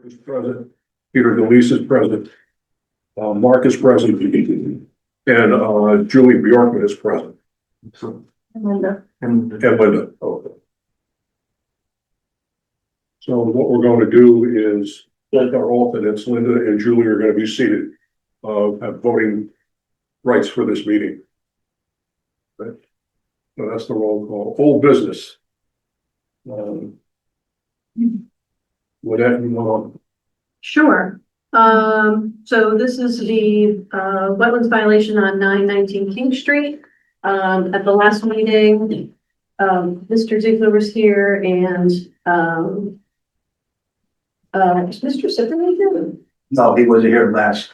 is present, Peter DeLeese is present, Mark is present, and Julie Bjorkman is present. So, And Linda. And Linda. Okay. So what we're going to do is both our alternates, Linda and Julie, are going to be seated, have voting rights for this meeting. Right. So that's the roll call. Old business. What that you want? Sure. So this is the wetlands violation on 919 King Street. At the last meeting, Mr. Ziegler was here and is Mr. Sipperly here? no, he wasn't here last.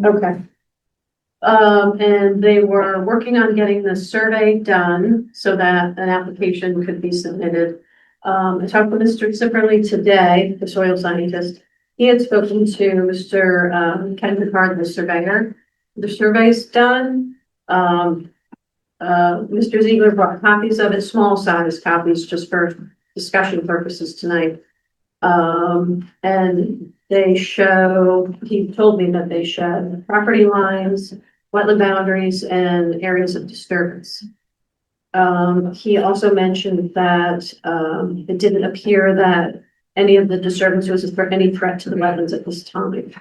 Okay. And they were working on getting the survey done so that an application could be submitted. I talked with Mr. Sipperly today, the soil scientist. He had spoken to Mr. Ken Picard, the surveyor. The survey's done. Mr. Ziegler brought copies of it, small size copies, just for discussion purposes tonight. And they show, he told me that they show property lines, wetland boundaries, and areas of disturbance. He also mentioned that it didn't appear that any of the disturbance was for any threat to the wetlands at this time.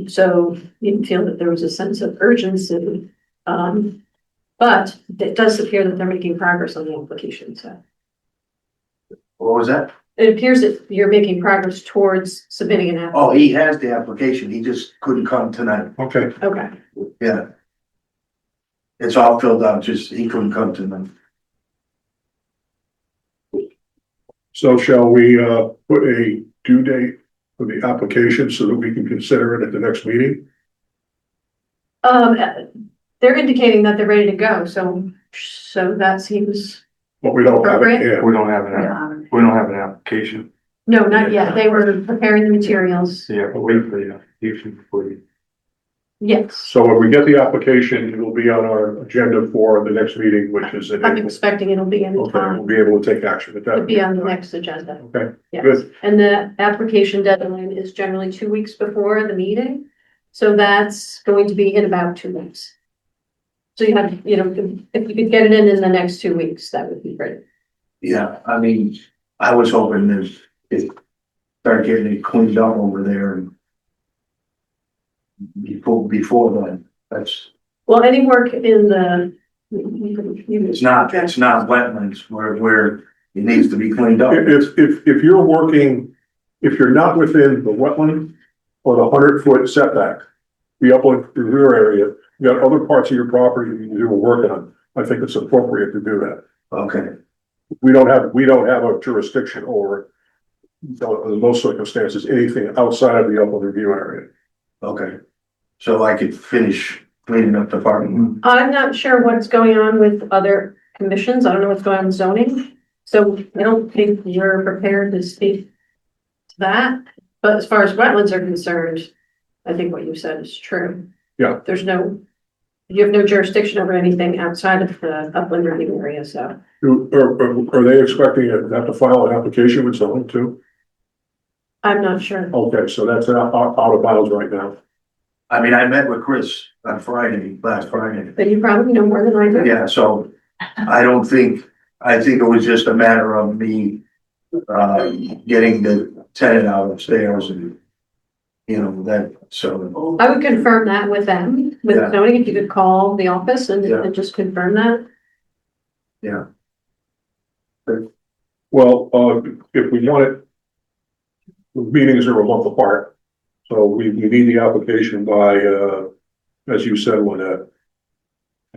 So he didn't feel that there was a sense of urgency. But it does appear that they're making progress on the application. So What was that? it appears that you're making progress towards submitting an application. Oh, he has the application, he just couldn't come tonight, Okay. Okay. yeah. It's all filled out, just he couldn't come tonight. So shall we put a due date for the application so that we can consider it at the next meeting? They're indicating that they're ready to go. So that seems, But we don't have it Appropriate? here. We don't have an application. no, not yet. They were preparing the materials. Yeah, but wait for the application before you. Yes. So if we get the application, it will be on our agenda for the next meeting, which is in I'm April. expecting it'll be in Okay, time. we'll be able to take action at that. It'll be on the next agenda. Okay, Yes. good. And the application deadline is generally 2 weeks before the meeting. So that's going to be in about 2 weeks. So you have, if you could get it in the next 2 weeks, that would be great. Yeah, I mean, I was hoping there's, it start getting it cleaned up over there and before then, that's, Well, any work in the. it's not wetlands where it needs to be cleaned up. If you're working, if you're not within the wetland or the 100-foot setback, the upland rear area, you got other parts of your property you can do work on. I think it's appropriate to do that. Okay, We don't have a jurisdiction over, in most circumstances, anything outside of the upland review area. okay. So I could finish cleaning up the parking. I'm not sure what's going on with other commissions. I don't know what's going on with zoning. So I don't think you're prepared to speak to that. But as far as wetlands are concerned, I think what you said is true. Yeah. You have no jurisdiction over anything outside of the upland review area, so. Are they expecting to have to file an application with someone too? I'm not sure. Okay, so that's out of bounds right now. I mean, I met with Chris on last Friday. But you probably know more than I do. Yeah, so I think it was just a matter of me, getting the tenant out upstairs and, so. I would confirm that with them, with Yeah. zoning, if you could call the office and Yeah. just confirm that. Yeah, Well, if we want it, the meetings are a month apart. So we need the application by, as you said, Lynette.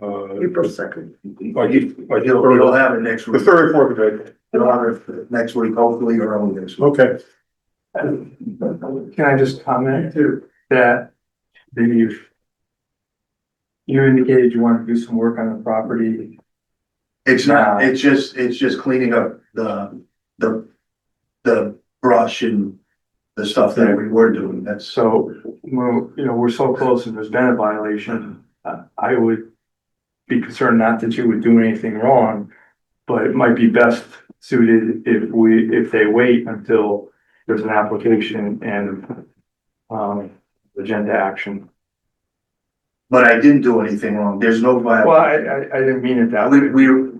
April 2nd. You'll You'll have it next the week. 3rd or 4th of April. You'll have it next week, hopefully, or early next week. Okay, Can I just comment too, that you indicated you want to do some work on the property. It's not, it's just cleaning up the brush and the stuff that we were doing, that's. So, well, we're so close and there's been a violation. I would be concerned not that you would do anything wrong, but it might be best suited if they wait until there's an application and, agenda action. But I didn't do anything wrong. There's no Well, violation. I didn't mean it that way.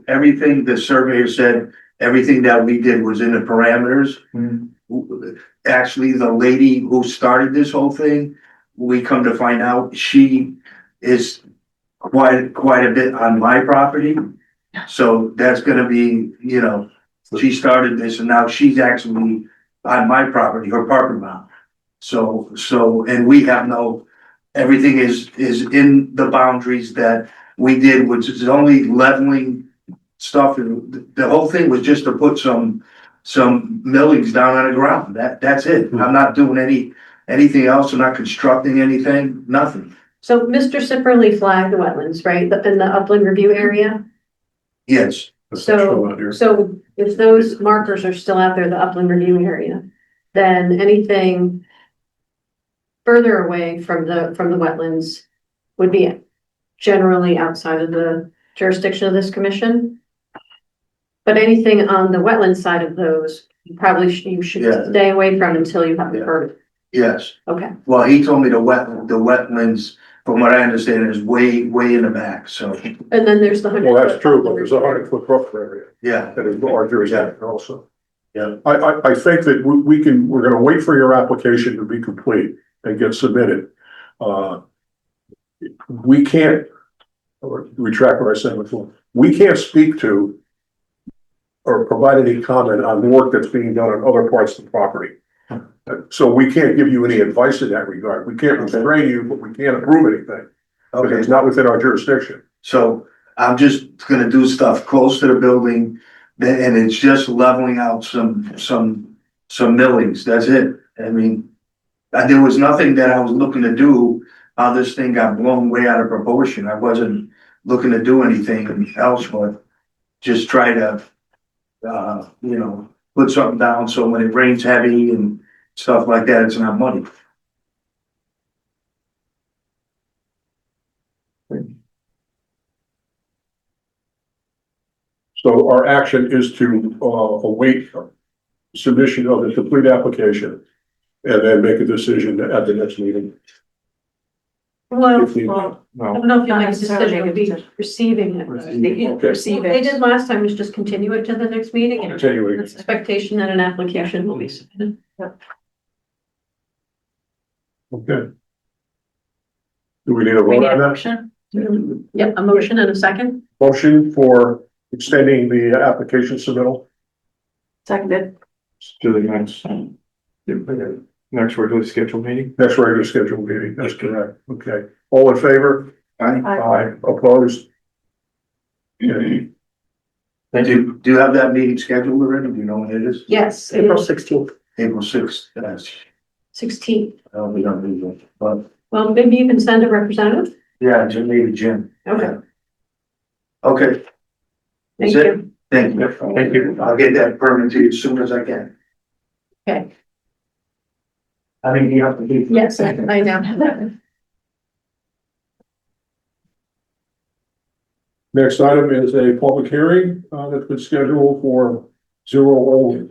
Everything the surveyor said, everything that we did was in the parameters. Mhm. Actually, the lady who started this whole thing, we come to find out, she is quite a bit on my property. So that's gonna be, you know, she started this and now she's actually on my property, her parking lot. So, and we have no, everything is in the boundaries that we did, which is only leveling stuff. And the whole thing was just to put some millings down on the ground. That's it. I'm not doing anything else. I'm not constructing anything, nothing. So Mr. Sipperly flagged the wetlands, right, in the upland review area? Yes, That's still out here. So if those markers are still out there, the upland review area, then anything further away from the wetlands would be generally outside of the jurisdiction of this commission. But anything on the wetland side of those, you should Yeah. stay away from until you have the Yeah. permit. yes. Okay, Well, he told me the wetlands, from what I understand, is way in the back. So, and then there's the 100. Well, that's true, but there's a 100-foot buffer area yeah, that is our jurisdiction also. Yeah. I think that we're gonna wait for your application to be complete and get submitted. We can't, or retract what I said before, we can't speak to or provide any comment on the work that's being done on other parts of the property. So we can't give you any advice in that regard. We can't restrain you, but we can't approve anything, because okay. it's not within our jurisdiction. So I'm just gonna do stuff close to the building, and it's just leveling out some millings, that's it. I mean, there was nothing that I was looking to do, how this thing got blown way out of proportion. I wasn't looking to do anything else, but just try to, you know, put something down so when it rains heavy and stuff like that, it's not muddy. So our action is to await submission of the complete application and then make a decision at the next meeting. Well, If we- I No, don't know if you'll Not make a necessarily decision, make a it'll be decision. receiving it. Okay. Receive What they it. did last time was just continue it to the next meeting and Continuing. it's expectation that an application will be submitted. Okay. Do we need a We vote need a on that? motion. Yep, a motion and a second. Motion for extending the application submittal? Seconded. to the next regularly scheduled meeting. Next regular scheduled meeting, that's correct. Okay. All in favor? Aye. Opposed? Okay. Thank you. Do you have that meeting scheduled already? Do you know when it is? Yes, April 16th. April 6th, that's, 16th. we don't need that, but, Well, maybe you can send a representative. yeah, maybe Jim. Okay, Okay. thank That's it? you. Thank you. Thank you. I'll get that permit to you as soon as I can. Okay, I mean, you have to be. yes, I now have that. Next item is a public hearing that's been scheduled for 0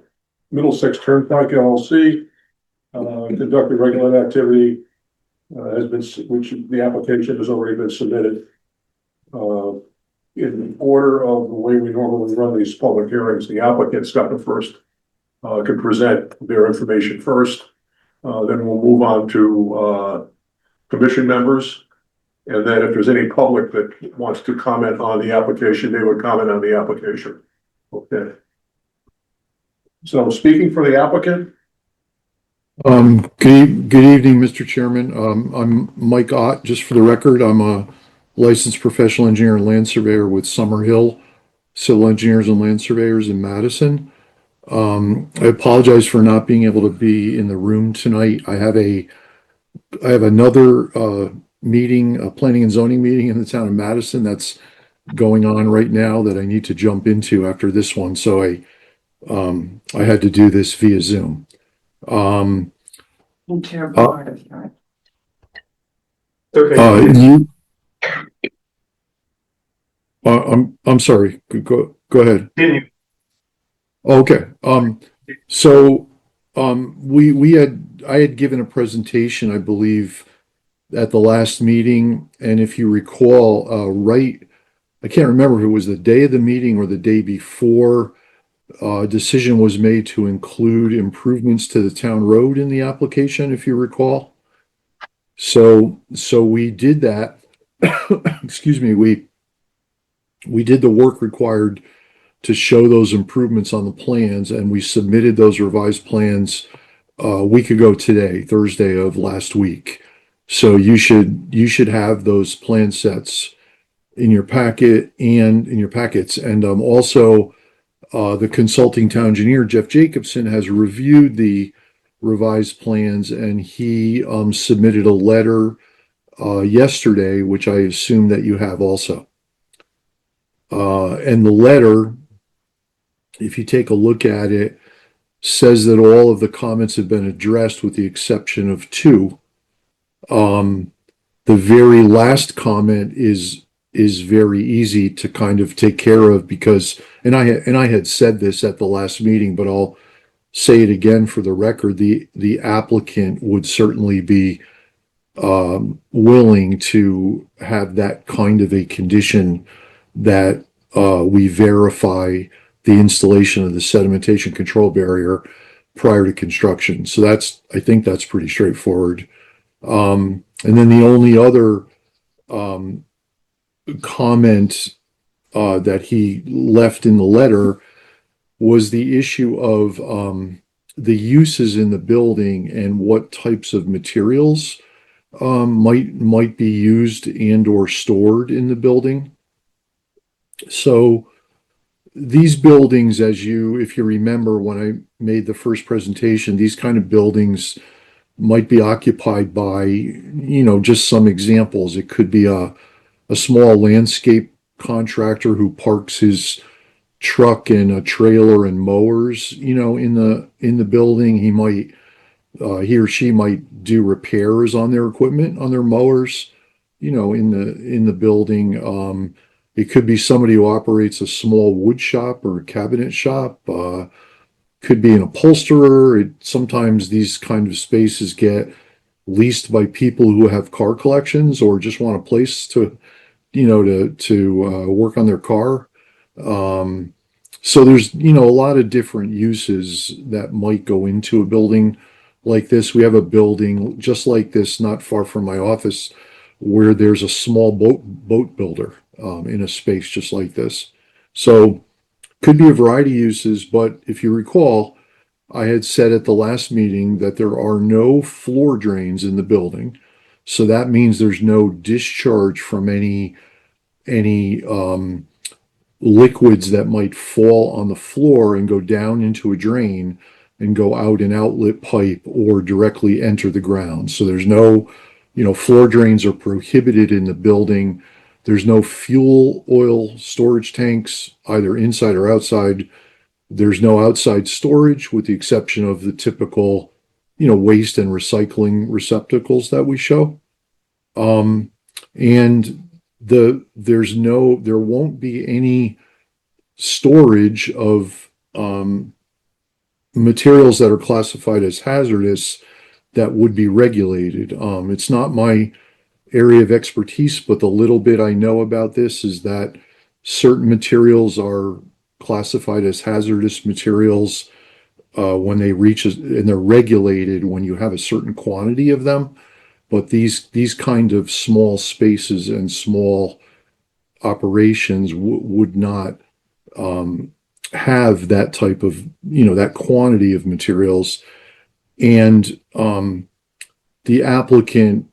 Middlesex Turnpike LLC. Conduct a regular activity has been, which the application has already been submitted. In order of the way we normally run these public hearings, the applicant's got to first can present their information first. Then we'll move on to commission members. And then if there's any public that wants to comment on the application, they would comment on the application. Okay. So speaking for the applicant, Good evening, Mr. Chairman. I'm Mike Ott, just for the record. I'm a licensed professional engineer and land surveyor with Summerhill Civil Engineers and Land Surveyors in Madison. I apologize for not being able to be in the room tonight. I have another meeting, a planning and zoning meeting in the town of Madison that's going on right now that I need to jump into after this one. So I had to do this via Zoom. Terrible part of it. Okay. I'm sorry. Go ahead. Continue. Okay. So I had given a presentation, I believe, at the last meeting, and if you recall, I can't remember if it was the day of the meeting or the day before, a decision was made to include improvements to the town road in the application, if you recall. So we did that. Excuse me, we did the work required to show those improvements on the plans, and we submitted those revised plans a week ago today, Thursday of last week. So you should have those plan sets in your packet and in your packets. And also, the consulting town engineer, Jeff Jacobson, has reviewed the revised plans, and he submitted a letter yesterday, which I assume that you have also. And the letter, if you take a look at it, says that all of the comments have been addressed with the exception of two. The very last comment is very easy to kind of take care of because, and I had said this at the last meeting, but I'll say it again for the record. The applicant would certainly be willing to have that kind of a condition that we verify the installation of the sedimentation control barrier prior to construction. So I think that's pretty straightforward. And then the only other comment that he left in the letter was the issue of the uses in the building and what types of materials might be used and or stored in the building. So these buildings, if you remember when I made the first presentation, these kind of buildings might be occupied by, just some examples. It could be a small landscape contractor who parks his truck and a trailer and mowers, in the building. He or she might do repairs on their equipment, on their mowers, in the building. It could be somebody who operates a small wood shop or a cabinet shop. Could be an upholsterer. Sometimes these kind of spaces get leased by people who have car collections or just want a place to, work on their car. So there's, a lot of different uses that might go into a building like this. We have a building just like this, not far from my office, where there's a small boat builder in a space just like this. So could be a variety of uses, but if you recall, I had said at the last meeting that there are no floor drains in the building. So that means there's no discharge from any liquids that might fall on the floor and go down into a drain and go out an outlet pipe or directly enter the ground. So there's no, floor drains are prohibited in the building. There's no fuel oil storage tanks, either inside or outside. There's no outside storage with the exception of the typical, waste and recycling receptacles that we show. And there won't be any storage of materials that are classified as hazardous that would be regulated. It's not my area of expertise, but the little bit I know about this is that certain materials are classified as hazardous materials when they reach, and they're regulated when you have a certain quantity of them. But these kind of small spaces and small operations would not have that type of, that quantity of materials. And the applicant,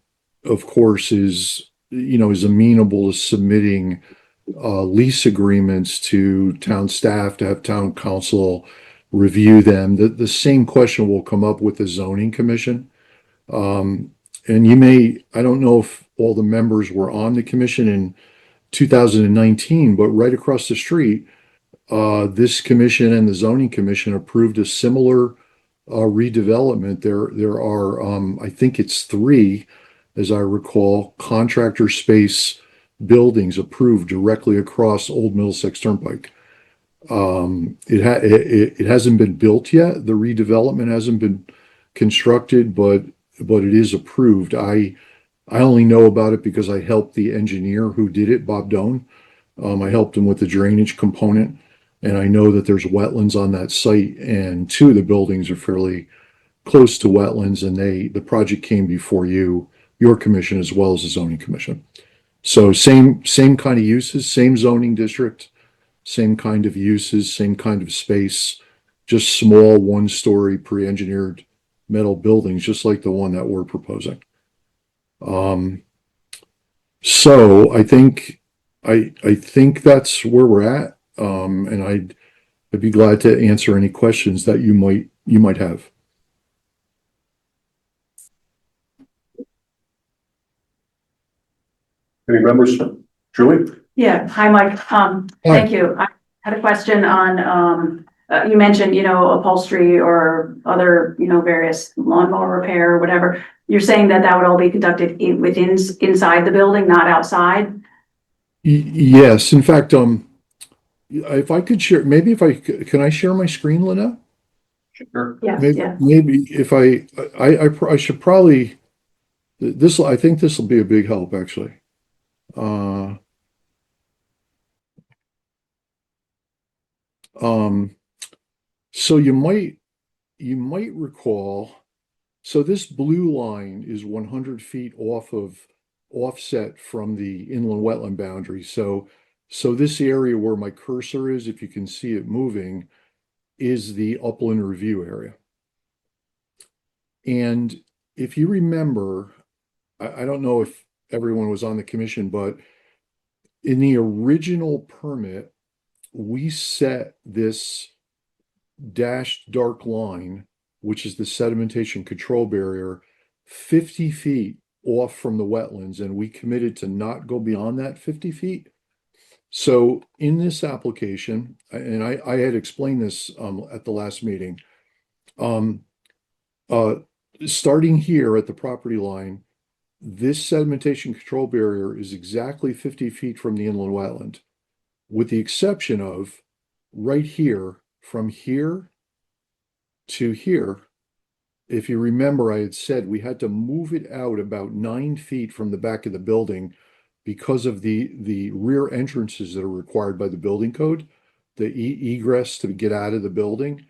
of course, is amenable to submitting lease agreements to town staff to have town council review them. The same question will come up with the zoning commission. And I don't know if all the members were on the commission in 2019, but right across the street, this commission and the zoning commission approved a similar redevelopment. There are, I think it's 3, as I recall, contractor space buildings approved directly across Old Middlesex Turnpike. It hasn't been built yet. The redevelopment hasn't been constructed, but it is approved. I only know about it because I helped the engineer who did it, Bob Doan. I helped him with the drainage component, and I know that there's wetlands on that site, and two of the buildings are fairly close to wetlands, and the project came before your commission as well as the zoning commission. So same kind of uses, same zoning district, same kind of uses, same kind of space, just small one-story pre-engineered metal buildings, just like the one that we're proposing. So I think that's where we're at. And I'd be glad to answer any questions that you might have. Any members? Julie? Yeah, hi, Mike. Thank you. I had a question on, you mentioned, upholstery or other, various lawnmower repair or whatever. You're saying that would all be conducted inside the building, not outside? Yes, in fact, if I could share, maybe can I share my screen, Lynette? Sure. Yes, Maybe, yeah. maybe if I should probably, I think this will be a big help, actually. Uh, so you might recall, so this blue line is 100 feet offset from the inland wetland boundary. So this area where my cursor is, if you can see it moving, is the upland review area. And if you remember, I don't know if everyone was on the commission, but in the original permit, we set this dashed dark line, which is the sedimentation control barrier, 50 feet off from the wetlands, and we committed to not go beyond that 50 feet. So in this application, and I had explained this at the last meeting, starting here at the property line, this sedimentation control barrier is exactly 50 feet from the inland wetland, with the exception of right here, from here to here. If you remember, I had said we had to move it out about 9 feet from the back of the building because of the rear entrances that are required by the building code, the egress to get out of the building.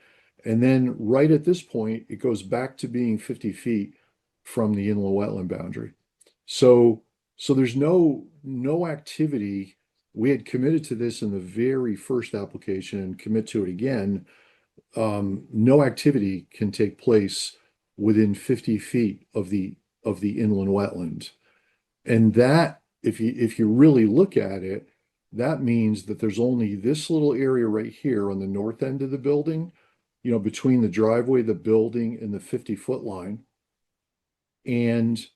And then right at this point, it goes back to being 50 feet from the inland wetland boundary. So there's no activity. We had committed to this in the very first application and commit to it again. No activity can take place within 50 feet of the inland wetland. And that, if you really look at it, that means that there's only this little area right here on the north end of the building, between the driveway, the building, and the 50-foot line. And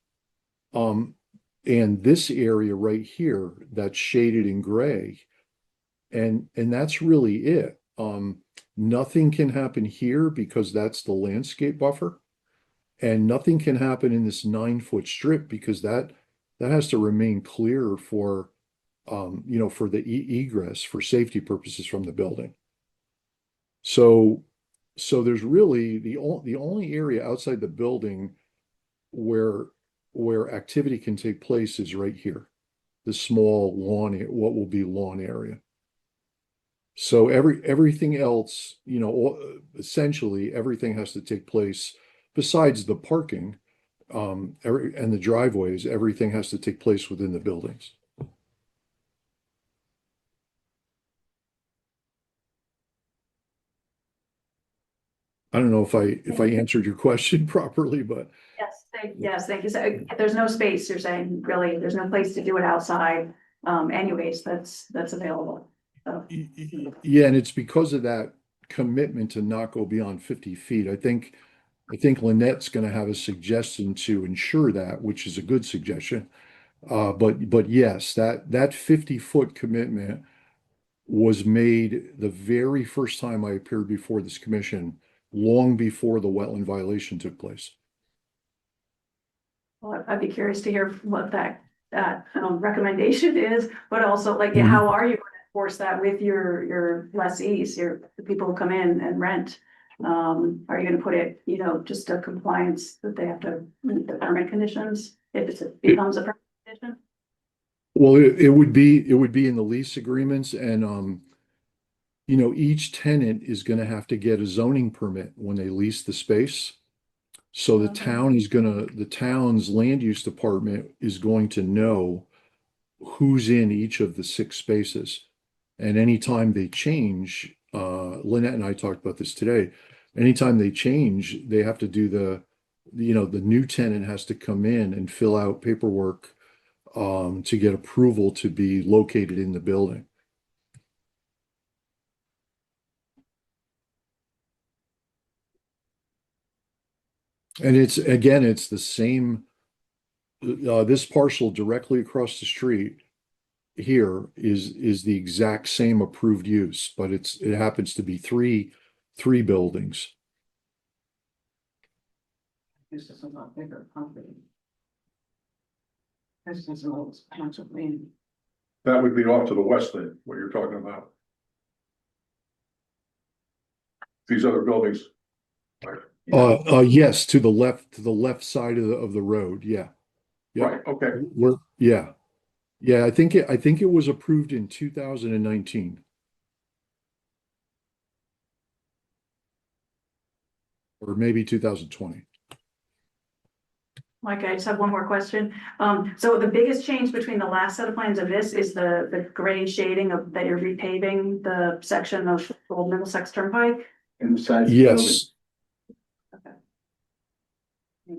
this area right here that's shaded in gray. And that's really it. Nothing can happen here because that's the landscape buffer. And nothing can happen in this 9-foot strip because that has to remain clear for for the egress for safety purposes from the building. So there's really the only area outside the building where activity can take place is right here, the small lawn, what will be lawn area. So everything else, essentially everything has to take place besides the parking, and the driveways, everything has to take place within the buildings. I don't know if I answered your question properly, but Yes, thank you. So there's no space, you're saying, really, there's no place to do it outside, anyways, that's available. So, yeah, and it's because of that commitment to not go beyond 50 feet. I think Lynette's going to have a suggestion to ensure that, which is a good suggestion. But yes, that 50-foot commitment was made the very first time I appeared before this commission, long before the wetland violation took place. well, I'd be curious to hear what that recommendation is, but also like, Mhm. how are you force that with your lessees, the people who come in and rent? Are you gonna put it, you know, just a compliance that they have to meet the permit conditions if it becomes a permit condition? Well, it would be in the lease agreements and, you know, each tenant is gonna have to get a zoning permit when they lease the space. So the Okay. the town's land use department is going to know who's in each of the 6 spaces. And anytime they change, Lynette and I talked about this today. Anytime they change, they have to do you know, the new tenant has to come in and fill out paperwork to get approval to be located in the building. And it's the same, this parcel directly across the street here is the exact same approved use, but it happens to be three buildings. This is a lot bigger property. This is an old patch of land. That would be off to the west then, what you're talking about. These other buildings. Yes, to the left side of the road, yeah. Yeah. Right, okay. Yeah, I think it was approved in 2019. Or maybe 2020. Mike, I just have one more question. So the biggest change between the last set of plans and this is the gray shading of that you're repaving the section of Old Middlesex Turnpike? Inside. the Yes,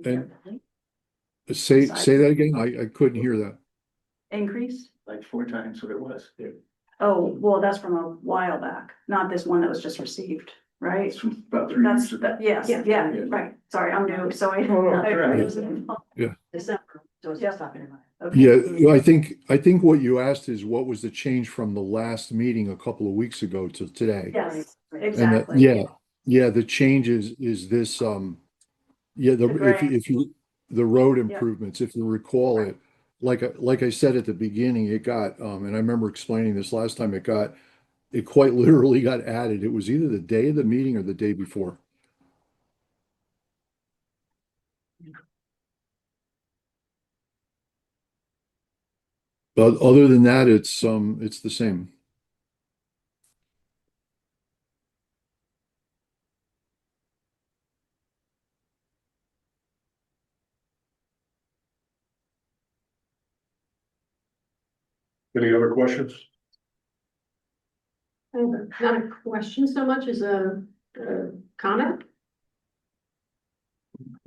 Thank And- you. say that again. I couldn't hear that. Increase? Like 4 times what it was. Oh, well, that's from a while back, not this one that was just received, right? It's from about 3 That's, years ago. yes, Yeah. yeah, right. Sorry, I'm new, so I. December, so it's Yeah. just talking about. Okay. Yeah, I think what you asked is what was the change from the last meeting a couple of weeks ago to today? Yes, And exactly. yeah, the change is this, yeah, The gray. if you, the road Yeah. improvements, if you recall it, like I said at the beginning, it got, and I remember explaining this last time, it quite literally got added. It was either the day of the meeting or the day before. But other than that, it's the same. Any other questions? Not a question so much as a comment.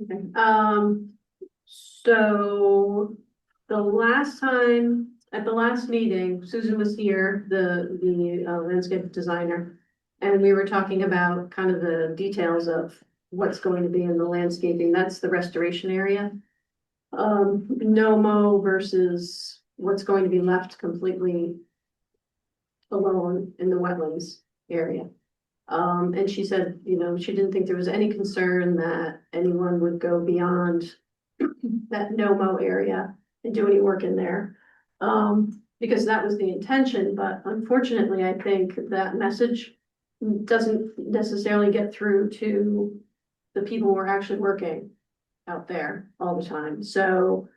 Okay, so the last time, at the last meeting, Susan was here, the landscape designer. And we were talking about kind of the details of what's going to be in the landscaping. That's the restoration area. No mow versus what's going to be left completely alone in the wetlands area. And she said, you know, she didn't think there was any concern that anyone would go beyond that no mow area and do any work in there. Because that was the intention, but unfortunately, I think that message doesn't necessarily get through to the people who are actually working out there all the time. So,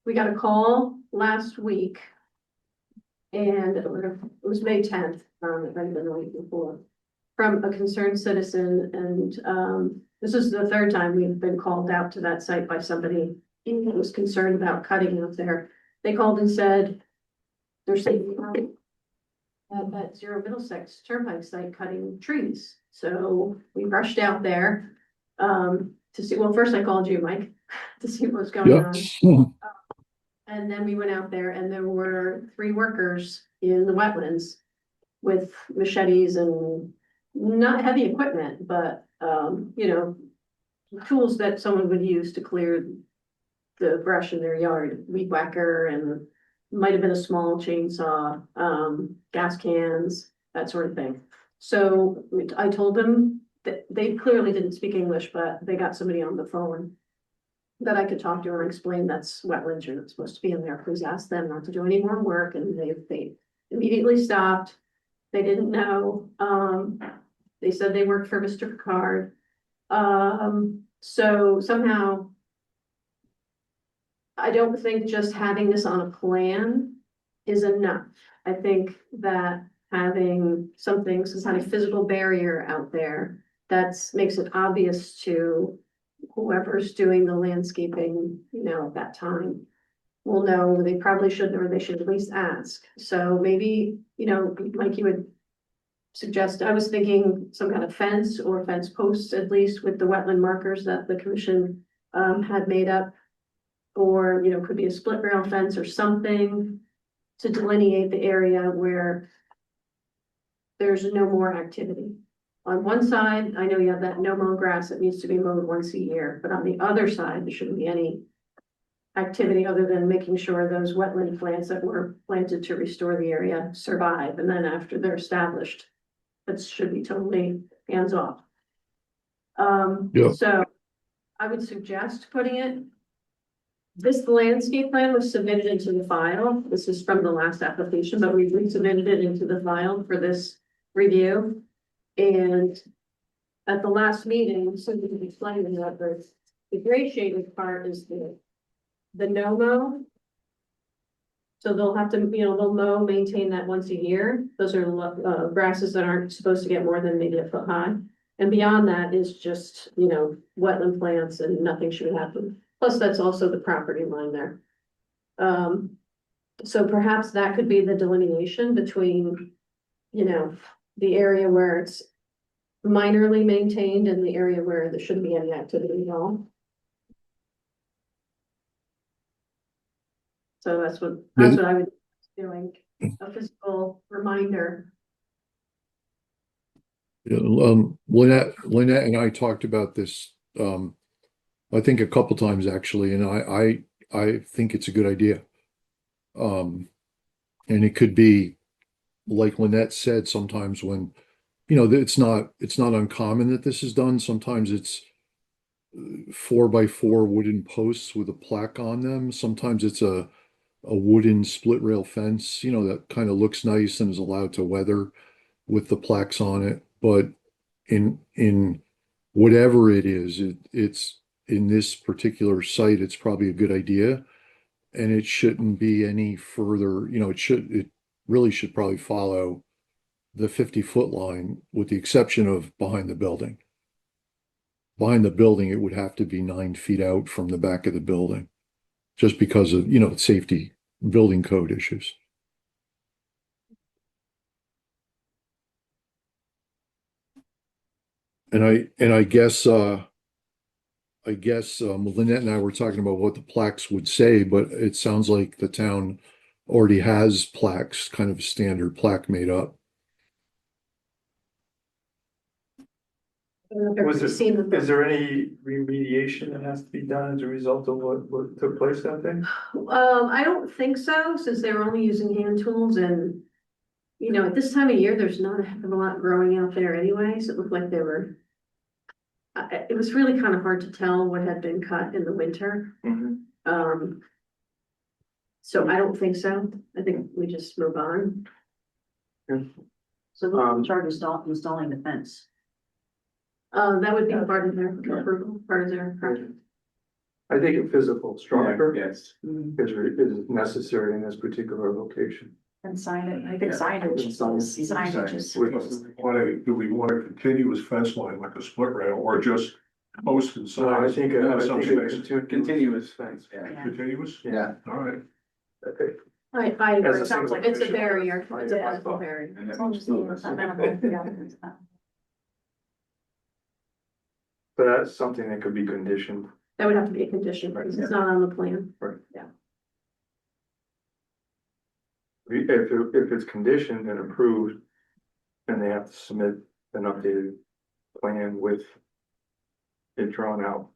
we got a call last week. And it was May 10th, it might have been the week before, from a concerned citizen, and this is the third time we've been called out to that site by somebody who was concerned about cutting out there. They called and said they're saving at that Zero Middlesex Turnpike site cutting trees. So we rushed out there to see, well, first I called you, Mike, to see what was going on. Yeah. And then we went out there and there were 3 workers in the wetlands with machetes and not heavy equipment, but, you know, tools that someone would use to clear the brush in their yard, weed whacker, and might have been a small chainsaw, gas cans, that sort of thing. So I told them that they clearly didn't speak English, but they got somebody on the phone that I could talk to her and explain that's wetlands, you're not supposed to be in there, please ask them not to do any more work, and they immediately stopped. They didn't know. They said they worked for Mr. Picard. So somehow I don't think just having this on a plan is enough. I think that having something, some kind of physical barrier out there that's makes it obvious to whoever's doing the landscaping, at that time will know they probably should, or they should at least ask. So maybe, like you would suggest, I was thinking some kind of fence or fence posts, at least with the wetland markers that the commission had made up. Or, could be a split rail fence or something to delineate the area where there's no more activity. On one side, I know you have that no mow grass that needs to be mowed once a year, but on the other side, there shouldn't be any activity other than making sure those wetland plants that were planted to restore the area survive. And then after they're established, that should be totally hands off. Yeah. So I would suggest putting it. This landscape plan was submitted into the file. This is from the last application, but we resubmitted it into the file for this review. And at the last meeting, so we can explain the numbers, the gray shaded part is the no mow. So they'll have to, they'll mow, maintain that once a year. Those are grasses that aren't supposed to get more than maybe a foot high. And beyond that is just, wetland plants, and nothing should happen. Plus, that's also the property line there. So perhaps that could be the delineation between, the area where it's minorly maintained and the area where there shouldn't be any activity at all. So that's what I would be doing, a physical reminder. Yeah, Lynette and I talked about this, I think a couple times actually, and I think it's a good idea. And it could be, like Lynette said, sometimes when, it's not uncommon that this is done. Sometimes it's 4x4 wooden posts with a plaque on them. Sometimes it's a wooden split rail fence, that kind of looks nice and is allowed to weather with the plaques on it. But in whatever it is, it's in this particular site, it's probably a good idea. And it shouldn't be any further, it really should probably follow the 50-foot line with the exception of behind the building. Behind the building, it would have to be 9 feet out from the back of the building, just because of, safety, building code issues. And I guess Lynette and I were talking about what the plaques would say, but it sounds like the town already has plaques, kind of a standard plaque made up. I don't know if everybody's seen them. Is there any remediation that has to be done as a result of what took place that day? I don't think so, since they were only using hand tools and, at this time of year, there's not a heck of a lot growing out there anyway, so it looked like they were. It was really kind of hard to tell what had been cut in the winter. So I don't think so. I think we just move on. So who's in charge of installing the fence? That would be part of their approval, part of their project. I think a physical structure Yes. is necessary in this particular location. And sign it, I think signage is. Do we want a continuous fence line like a split rail or just post and So I signs? think, Yeah, I some think space. a continuous fence. Yeah. Continuous? Yeah. All right. Okay. I As a agree. Sounds like it's a single barrier. condition. It's a physical barrier. And As long as it's not minimal, yeah. So that's something that could be conditioned. That would have to be a condition because it's not on the plan. If it's conditioned and approved, then they have to submit an updated plan with it drawn out.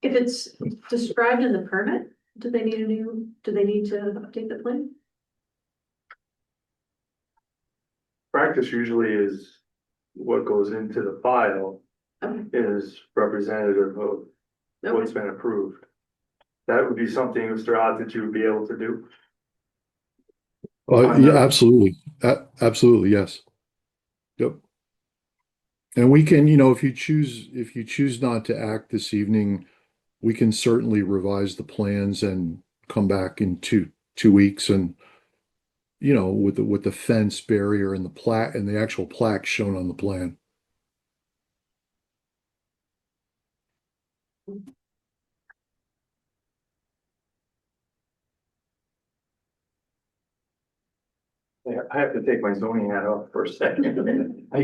If it's described in the permit, do they need to update the plan? Practice usually is what goes into the file Okay. is representative of what's Okay. been approved. That would be something, Mr. Ott, that you would be able to do. Yeah, absolutely. Absolutely, yes. Yep. And we can, if you choose not to act this evening, we can certainly revise the plans and come back in two weeks and, with the fence barrier and the plaque and the actual plaque shown on the plan. Yeah, I have to take my zoning hat off for a second. I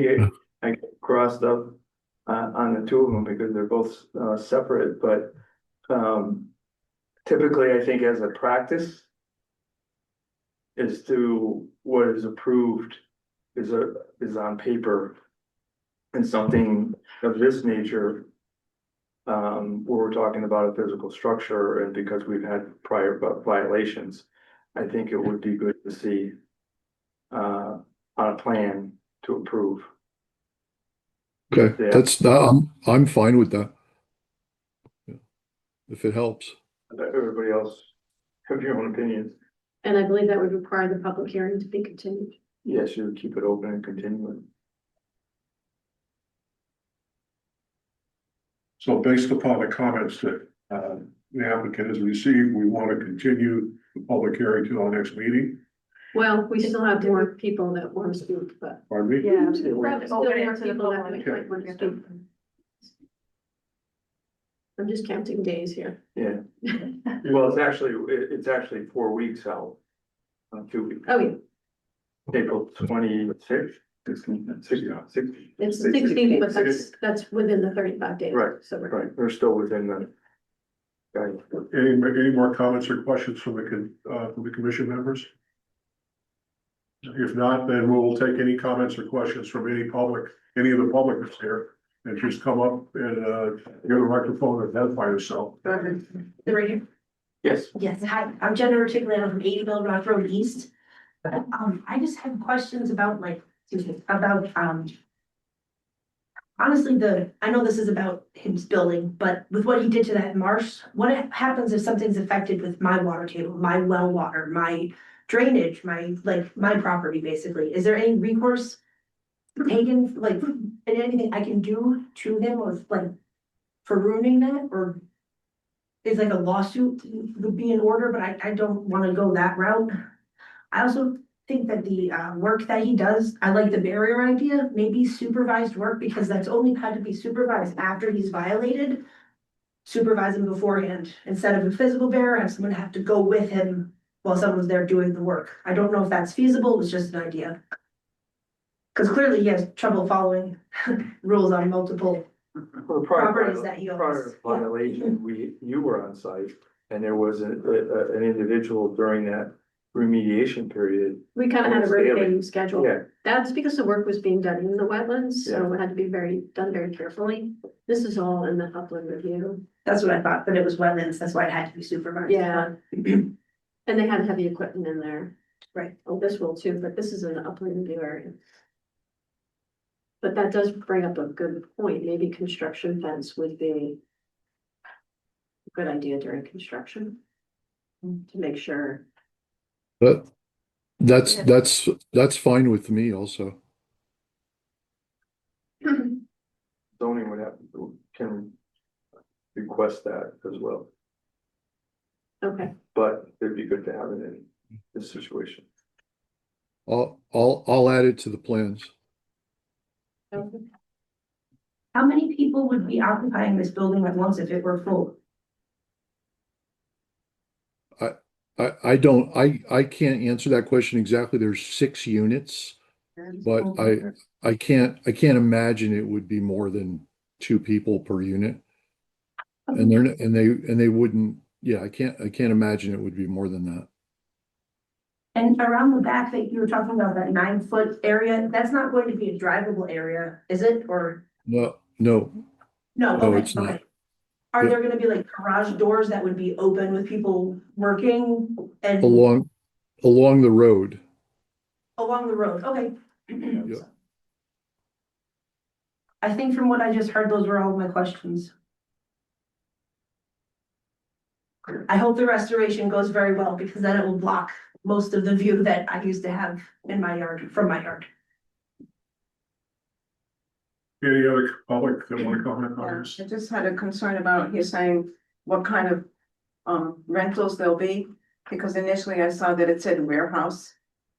get crossed up on the two of them because they're both separate, but typically I think as a practice is to what is approved is on paper and something of this nature where we're talking about a physical structure and because we've had prior violations, I think it would be good to see on a plan to approve. Okay, Yeah. I'm fine with that. Yeah, if it helps. Everybody else have your own opinions. And I believe that would require the public hearing to be continued. Yes, you would keep it open and continue it. So based upon the comments that, the applicant has received, we want to continue the public hearing to our next meeting. Well, we still have more people that want to speak, but. Pardon me? Yeah. Still Still open more to the people that public. might want to speak. I'm just counting days here. Yeah, well, it's actually 4 weeks out. 2 weeks, Oh, yeah, April 26th. 16th. it's the 16th, but that's within the 35 days. Right, So we're Right, we're still within the. Guide. Any more comments or questions from the commission members? If not, then we'll take any comments or questions from any of the public that's here. And just come up and, give the microphone and identify yourself. Right here. Yes, Yes, hi, I'm Jenna Reticulano from 80 Mill Rock Road East. I just have questions about honestly, I know this is about his building, but with what he did to that marsh, what happens if something's affected with my water table, my well water, my drainage, my property, basically? Is there any recourse taken, anything I can do to him or for ruining that, or is a lawsuit would be in order, but I don't wanna go that route. I also think that the work that he does, I like the barrier idea, maybe supervised work, because that's only had to be supervised after he's violated. Supervise him beforehand, instead of a physical barrier, have someone have to go with him while someone's there doing the work. I don't know if that's feasible, it's just an idea. Cause clearly he has trouble following rules on multiple. well, Properties that he owns. prior violation, you were on site and there was an individual during that remediation period. We kind of had a rotating schedule. Yeah, That's because the work was being done in the wetlands, so it had to be done very carefully. This is all in the upland review. That's what I thought, but it was wetlands, that's why it had to be supervised. Yeah. And they had heavy equipment in there. Right. Oh, this will too, but this is in the upland review area. But that does bring up a good point. Maybe construction fence would be a good idea during construction to make sure. But that's fine with me also. zoning can request that as well, Okay, but it'd be good to have it in this situation. I'll add it to the plans. How many people would be occupying this building at once if it were full? I can't answer that question exactly. There's 6 units, but I can't imagine it would be more than 2 people per unit. And they wouldn't, yeah, I can't imagine it would be more than that. And around the back that you were talking about, that 9-foot area, that's not going to be a drivable area, is it, or? No, No, okay, it's not. okay. Are there gonna be garage doors that would be open with people working and Along the road. along the road? Okay. Yeah. I think from what I just heard, those were all of my questions. I hope the restoration goes very well, because then it will block most of the view that I used to have in my yard, from my yard. Any other public that want to comment on Yeah, this? I just had a concern about, he's saying what kind of rentals there'll be. Because initially I saw that it said warehouse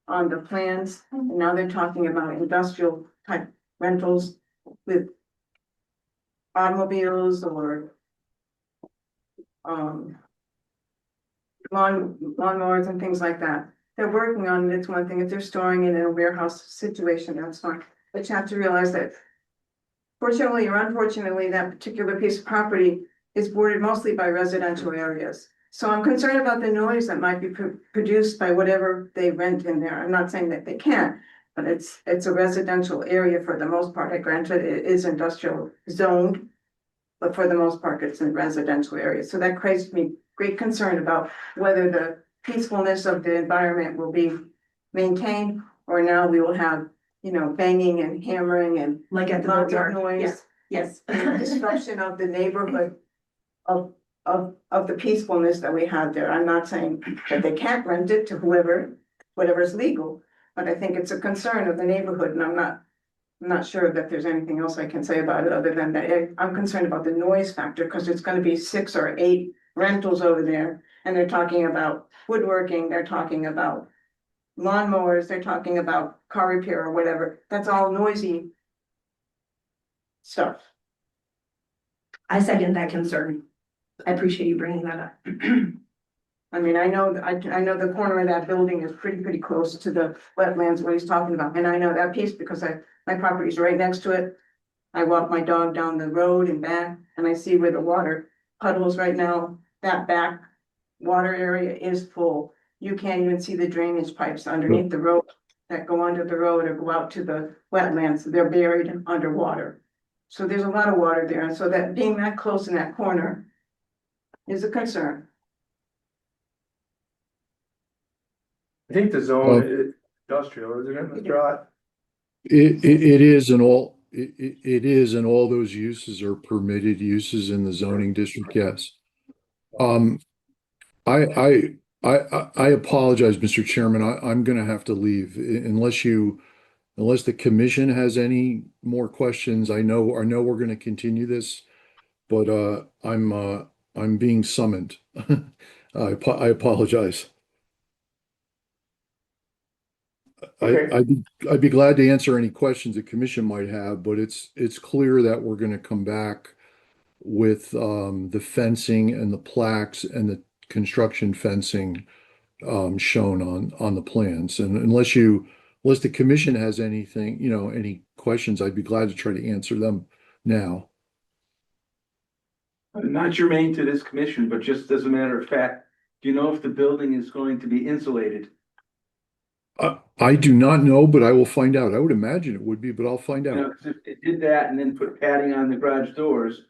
on the plans, and now they're talking about industrial type rentals with automobiles or lawnmowers and things like that. They're working on it, it's one thing. If they're storing it in a warehouse situation, that's fine. But you have to realize that fortunately or unfortunately, that particular piece of property is bordered mostly by residential areas. So I'm concerned about the noise that might be produced by whatever they rent in there. I'm not saying that they can't, but it's a residential area for the most part. Granted, it is industrial zoned, but for the most part, it's in residential areas. So that creates me great concern about whether the peacefulness of the environment will be maintained, or now we will have, you know, banging and hammering and Like at the lots of boatyard. noise. Yes. And destruction of the neighborhood of the peacefulness that we have there. I'm not saying that they can't rent it to whatever's legal, but I think it's a concern of the neighborhood, and I'm not sure that there's anything else I can say about it other than that I'm concerned about the noise factor, because it's gonna be 6 or 8 rentals over there, and they're talking about woodworking, they're talking about lawnmowers, they're talking about car repair or whatever. That's all noisy stuff. I second that concern. I appreciate you bringing that up. I mean, I know the corner of that building is pretty close to the wetlands what he's talking about, and I know that piece because my property's right next to it. I walk my dog down the road and back, and I see where the water puddles right now. That back water area is full. You can't even see the drainage pipes underneath the road that go under the road or go out to the wetlands. They're buried underwater. So there's a lot of water there, and so that being that close in that corner is a concern. I think the zone is industrial, isn't it, Mr. Ott? It is in all, it is, and all those uses are permitted uses in the zoning district, yes. I apologize, Mr. Chairman, I'm gonna have to leave unless the commission has any more questions. I know we're gonna continue this, but I'm being summoned. I apologize. Okay. I'd be glad to answer any questions the commission might have, but it's clear that we're gonna come back with the fencing and the plaques and the construction fencing shown on the plans. And unless the commission has anything, you know, any questions, I'd be glad to try to answer them now. Not germane to this commission, but just as a matter of fact, do you know if the building is going to be insulated? I do not know, but I will find out. I would imagine it would be, but I'll find You know, out. 'cause if it did that and then put padding on the garage doors,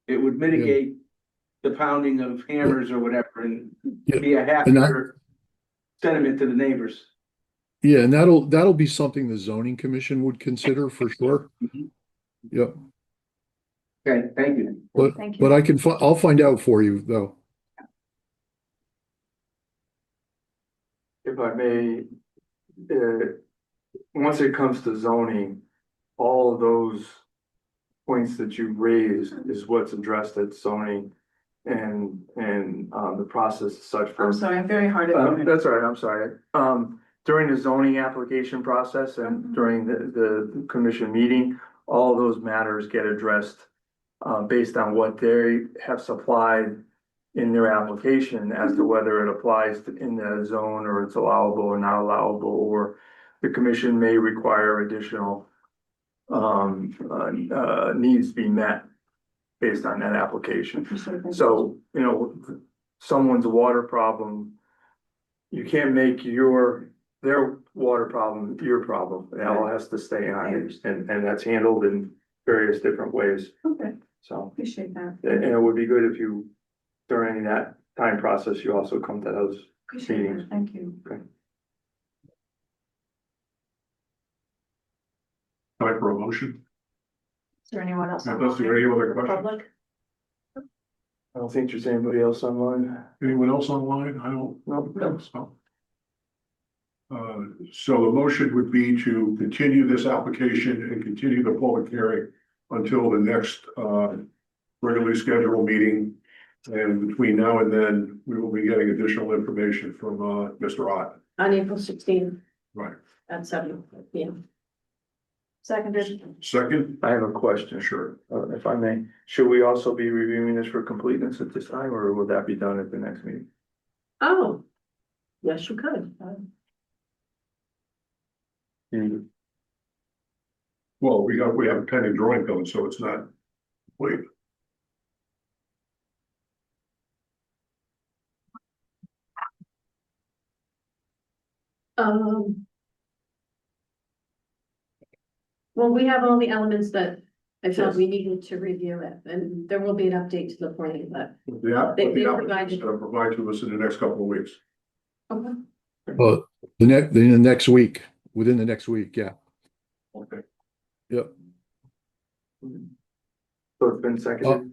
it would mitigate the pounding of hammers or whatever and Yeah. be a happier sentiment to the neighbors. Yeah, and that'll be something the zoning commission would consider for sure. Mhm. Yep. Okay, thank you. Thank you. But I'll find out for you though. If I may, once it comes to zoning, all of those points that you raised is what's addressed at zoning and the process is such for. I'm sorry, I'm very hard at hearing. That's all right, I'm sorry. During the zoning application process and during the commission meeting, all those matters get addressed based on what they have supplied in their application as to whether it applies in the zone or it's allowable or not allowable, or the commission may require additional needs be met based on that application. So, you know, someone's water problem, you can't make their water problem your problem. It all has to stay on it, and that's handled in various different ways, Okay, so. appreciate that. And it would be good if you, during that time process, you also come to those Appreciate meetings. that, thank you. Time for a motion. Is there anyone else? Unless there are any other questions? Public? I don't think there's anybody else online. Anyone else online? I don't Nope. think so. So the motion would be to continue this application and continue the public hearing until the next, regularly scheduled meeting. And between now and then, we will be getting additional information from, Mr. Ott. On April 16th Right. at 7 p.m. Seconded. Second? I have a question, Sure. if I may. Should we also be reviewing this for completeness at this time, or will that be done at the next meeting? Oh, yes, you could. Well, we have a pending drawing code, so it's not complete. Um. Well, we have all the elements that I felt we needed to review it, and there will be an update to the plan, but. They provided- Gonna provide to us in the next couple of weeks. Okay. The next week, within the next week, yeah. Okay. Yep. So it's been seconded?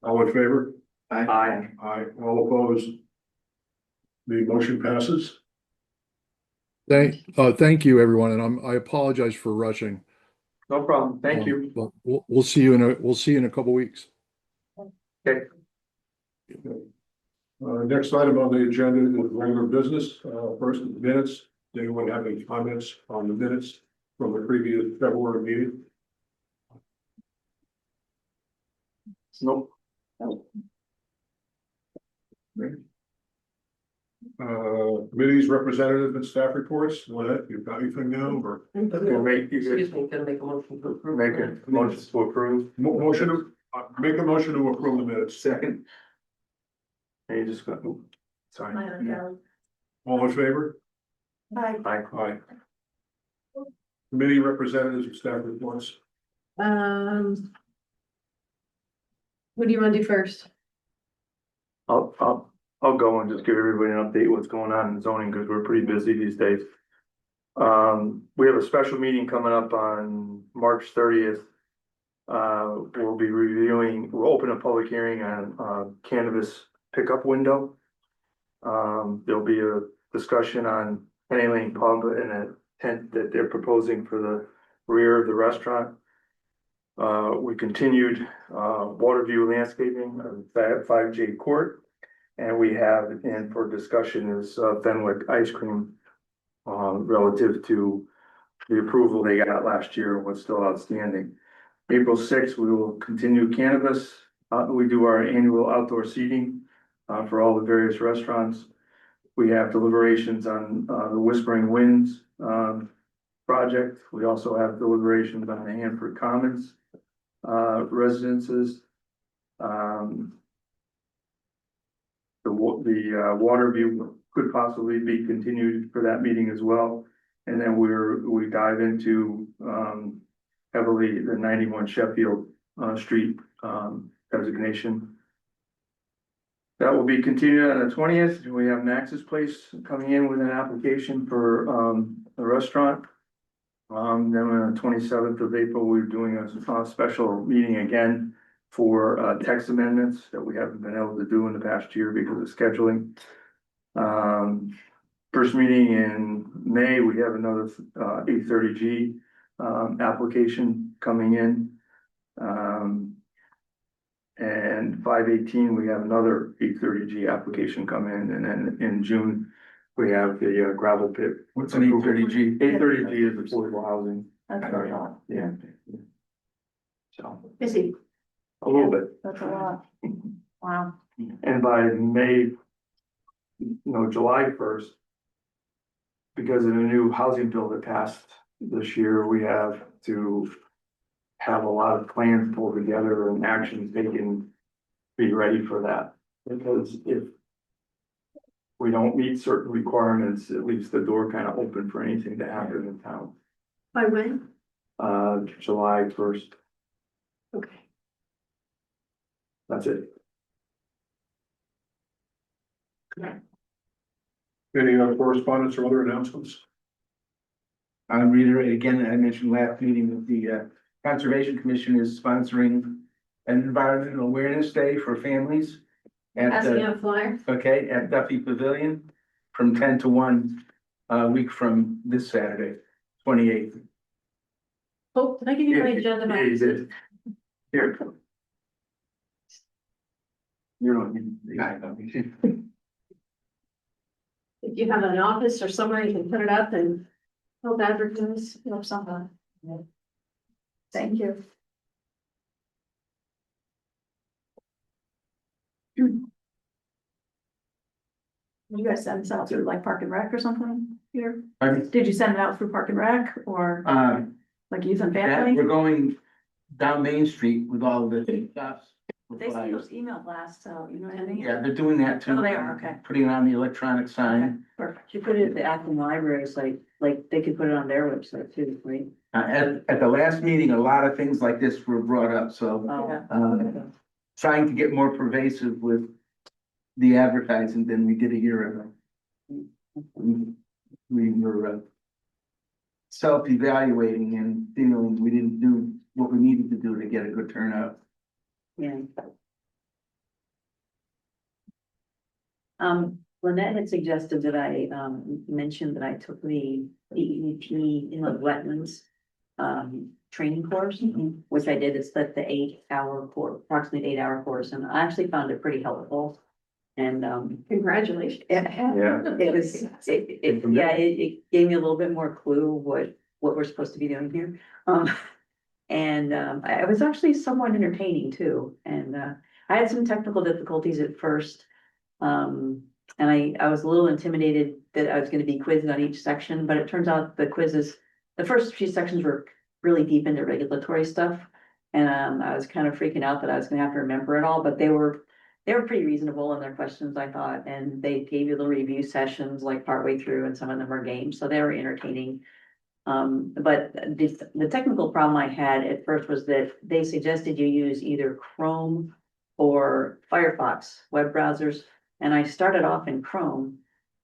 All in favor? Aye. Aye. All opposed? The motion passes. Thank you, everyone, and I apologize for rushing. No problem, thank you. But we'll see you in a couple weeks. Okay. Next item on the agenda is regular business. First, minutes. Does anyone have any comments on the minutes from the previous February meeting? Nope. Committees, representative and staff reports. Lynette, you've got anything now or? Excuse me, gonna make a motion to approve. Make a motion to approve. Motion to, make a motion to approve the minutes. Second. And you just got, sorry. All in favor? Bye. Aye. Committee representatives and staff reports. What do you want to do first? I'll go and just give everybody an update what's going on in zoning, because we're pretty busy these days. We have a special meeting coming up on March 30th. We'll open a public hearing on cannabis pickup window. There'll be a discussion on Penny Lane Pub and a tent that they're proposing for the rear of the restaurant. We continued Waterview landscaping at 5J Court. And we have in for discussion is Fenwick Ice Cream relative to the approval they got last year and what's still outstanding. April 6th, we will continue cannabis. We do our annual outdoor seating for all the various restaurants. We have deliberations on the Whispering Winds project. We also have deliberations on the Hanford Commons residences. The water view could possibly be continued for that meeting as well. And then we dive into heavily the 91 Sheffield Street designation. That will be continued on the 20th. We have Max's Place coming in with an application for a restaurant. Then on the 27th of April, we're doing a special meeting again for text amendments that we haven't been able to do in the past year because of scheduling. First meeting in May, we have another 830G application coming in. And 518, we have another 830G application come in, and then in June, we have the gravel pit. What's an 830G? 830G is affordable housing. That's a lot. Yeah. So, Busy. a little bit. That's a lot. Wow. And by May, July 1st, because of the new housing bill that passed this year, we have to have a lot of plans pulled together and actions taken, be ready for that. Because if we don't meet certain requirements, it leaves the door kind of open for anything to happen in town. By when? July 1st, Okay. that's it. Any other correspondence or other announcements? I'll reiterate again, I mentioned last meeting that the Conservation Commission is sponsoring an environmental awareness day for families. Passing out flyers. Okay, at Duffy Pavilion. from 10 to 1, a week from this Saturday, 28th. Oh, did I give you my agenda? Yeah, you did. Here. You're on. If you have an office or somewhere you can put it up and help advertise, help somebody. Thank you. You guys send this out through like Park and Rec or something here? Did you send it out through Park and Rec or like Youth and That, Family? we're going down Main Street with all the shops. They send those email blasts out, you know what I mean? Yeah, they're doing that too. Oh, they are, okay. Putting it on the electronic sign. Perfect. You put it at the Acton Library site, like they could put it on their website too, right? At the last meeting, a lot of things like this were brought up, so, Oh, trying to get more pervasive with the advertising than we did a year ago. We were, self-evaluating and feeling we didn't do what we needed to do to get a good turnout. yeah. Lynette had suggested that I, mention that I took the DEP inland wetlands, training course, which I did. It's like the 8-hour course, approximately 8-hour course, and I actually found it pretty helpful. And, Congratulations. it was, it gave me a little bit more clue what we're supposed to be doing here. It was actually somewhat entertaining too. And, I had some technical difficulties at first. And I was a little intimidated that I was gonna be quizzed on each section, but it turns out the quizzes, the first few sections were really deep into regulatory stuff. And, I was kind of freaking out that I was gonna have to remember it all, but they were pretty reasonable in their questions, I thought, and they gave you little review sessions like partway through, and some of them were games, so they were entertaining. But the technical problem I had at first was that they suggested you use either Chrome or Firefox web browsers, and I started off in Chrome,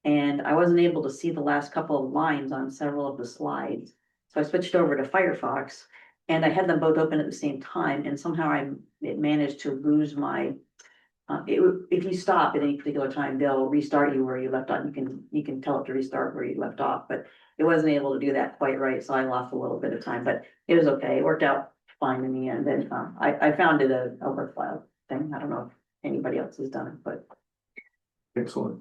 and I wasn't able to see the last couple of lines on several of the slides. So I switched over to Firefox, and I had them both open at the same time, and somehow it managed to lose my if you stop at any particular time, they'll restart you where you left off. You can tell it to restart where you left off, but it wasn't able to do that quite right. So I lost a little bit of time, but it was okay. It worked out fine in the end. And I found it a worthwhile thing. I don't know if anybody else has done it, but Excellent.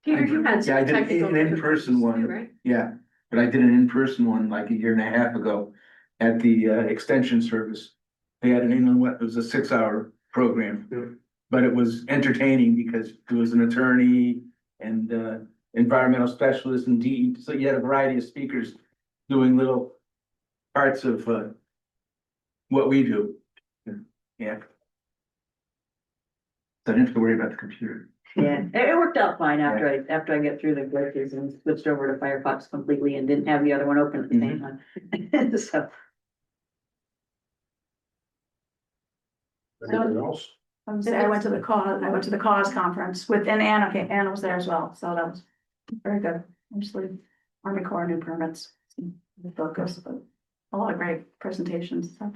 Peter, you had Yeah, I some did technical an in-person difficulties one. too, right? Yeah, but I did an in-person one like a year and a half ago at the extension service. They had an inland wet, it was a 6-hour program, but it was entertaining because there was an attorney and environmental specialist and DE, so you had a variety of speakers doing little parts of what we do. Yeah. So I didn't have to worry about the computer. yeah, it worked out fine after I get through the glitches and switched over to Firefox completely and didn't have the other one open at the same time. So, Anything else? I went to the cause conference with, and Anna, Anna was there as well, so that was very good. Mostly Army Corps new permits, the focus, but a lot of great presentations, so.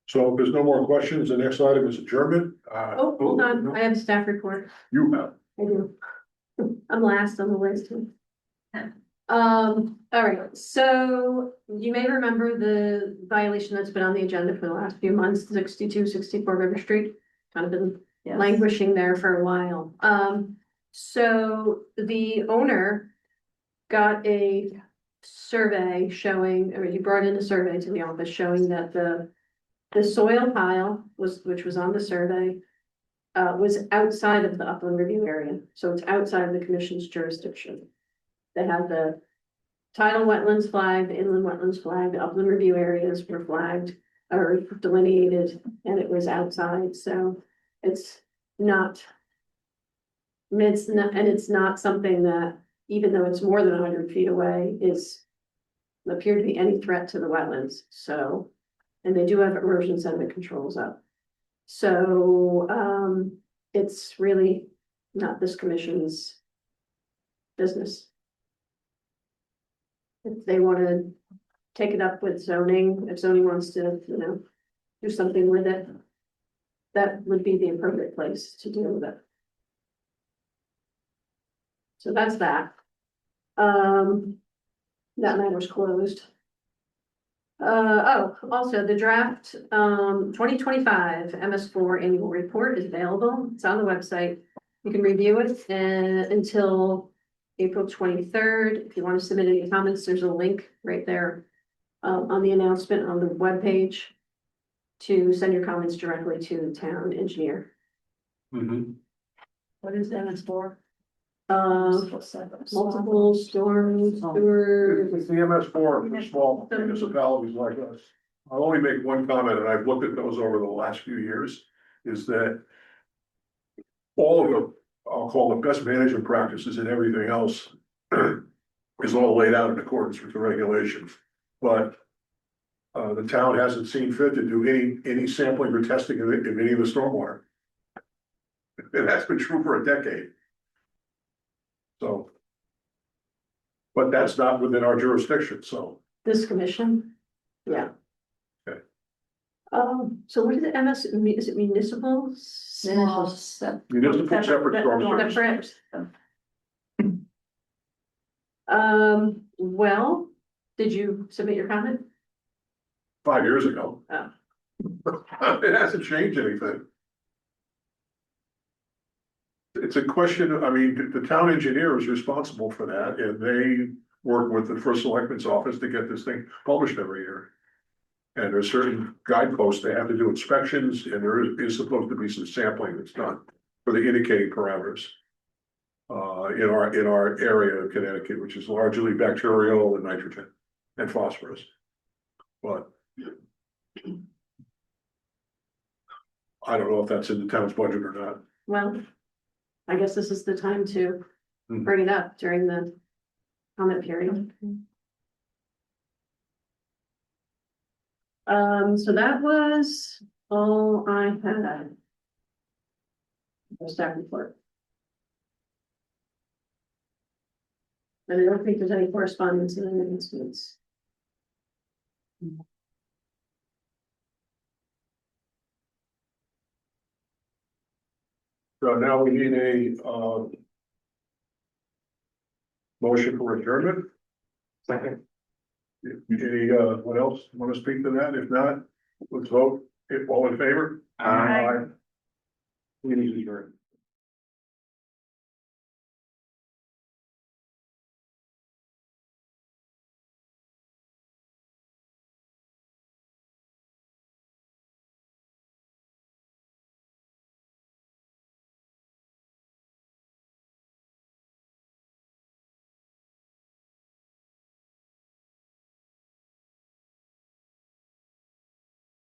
So if there's no more questions, the next item is adjournment. Oh, hold on, I have a staff report. You have. I do. I'm last on the list. All right, so you may remember the violation that's been on the agenda for the last few months, 62-64 River Street. Kind of been Yes. languishing there for a while. So the owner got a survey showing, or he brought in a survey to the office showing that the soil pile which was on the survey, was outside of the upland review area. So it's outside of the commission's jurisdiction. They had the tidal wetlands flagged, the inland wetlands flagged, the upland review areas were flagged or delineated, and it was outside, so it's not. And it's not something that, even though it's more than 100 feet away, appear to be any threat to the wetlands, so. And they do have erosion sediment controls up. So, it's really not this commission's business. If they want to take it up with zoning, if zoning wants to, do something with it. that would be the appropriate place to deal with it. So that's that. That matter's closed. Also the draft, 2025 MS4 annual report is available. It's on the website. You can review it until April 23rd. If you want to submit any comments, there's a link right there on the announcement on the webpage to send your comments directly to the town engineer. What is MS4? Multiple storms, sewer. It's the MS4 for small municipalities like us. I'll only make one comment, and I've looked at those over the last few years, is that all of the, I'll call the best management practices and everything else is all laid out in accordance with the regulations. But the town hasn't seen fit to do any sampling or testing of any of the stormwater. And that's been true for a decade. So. But that's not within our jurisdiction, so. This commission, yeah. Okay. So what is it, MS, is it municipal? Municipal Municipal separate storm service. Separate. Well, did you submit your comment? 5 years ago. Oh. It hasn't changed anything. It's a question, I mean, the town engineer is responsible for that, and they work with the first selectman's office to get this thing published every year. And there's certain guideposts, they have to do inspections, and there is supposed to be some sampling that's done for the indicating parameters. In our area of Connecticut, which is largely bacterial and nitrogen and phosphorus. But I don't know if that's in the town's budget or not. Well, I guess this is the time to bring it up during the comment period. So that was all I had. The staff report. And I don't think there's any correspondence in the announcements. So now we need a motion for adjournment. Second. What else want to speak to that? If not, let's vote. If all in favor? Aye. Meeting is adjourned.